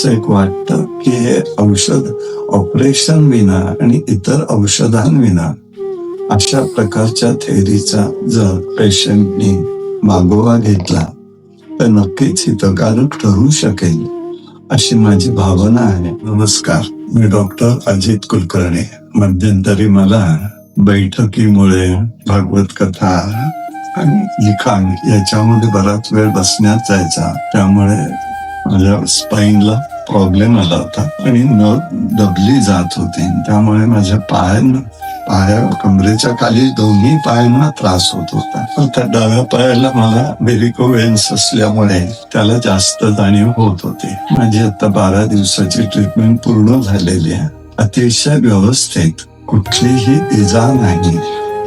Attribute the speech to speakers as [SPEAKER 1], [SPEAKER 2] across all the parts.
[SPEAKER 1] असं एक वाटतं की हे औषध ऑपरेशन विना आणि इतर औषधांविना अशा प्रकारच्या थेअरीचा जर पेशंटनी मागोवा घेतला तर नक्कीच हितकारक ठरू शकेल अशी माझी भावना आहे. नमस्कार, मी डॉक्टर अजित कुलकर्णी. मध्यंतरी मला बैठकीमुळे भागवत कथा आणि लिखाण याच्यामध्ये बराच वेळ बसण्यात जायचा, त्यामुळे माझ्या स्पाईनला प्रॉब्लेम आला होता आणि नर्व दबली जात होती. त्यामुळे माझ्या पाया कमरेच्या खाली दोन्ही पायांना त्रास होत होता. त्या डाव्या पायाला मला व्हेरिकोवेन्स असल्यामुळे त्याला जास्त जाणीव होत होती. माझी आता 12 दिवसाची ट्रीटमेंट पूर्ण झालेली आहे. अतिशय व्यवस्थित, कुठलीही इजा नाही.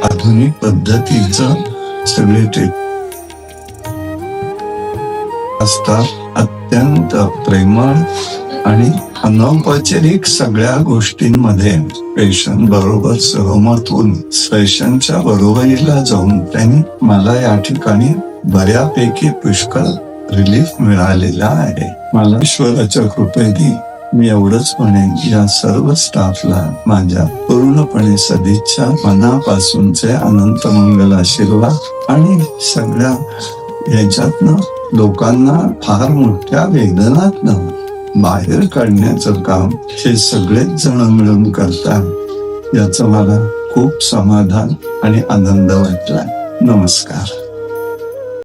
[SPEAKER 1] आधुनिक पद्धतीचं सगळे असतात. अत्यंत प्रेमळ आणि अनौपचारिक सगळ्या गोष्टींमध्ये पेशंट बरोबर सहमत होऊन पेशंटच्या बरोबरीला जाऊन त्यांनी मला या ठिकाणी बऱ्यापैकी पुष्कळ रिलीफ मिळालेला आहे. मला ईश्वराच्या कृपेने मी एवढंच म्हणेन, या सर्व स्टाफला माझ्या पूर्णपणे सदिच्छा, मनापासूनचे अनंत मंगल आशीर्वाद आणि सगळ्या याच्यातनं लोकांना फार मोठ्या वेदनातनं बाहेर काढण्याचं काम हे सगळेच जण मिळून करतात. याचं मला खूप समाधान आणि आनंद वाटला. नमस्कार.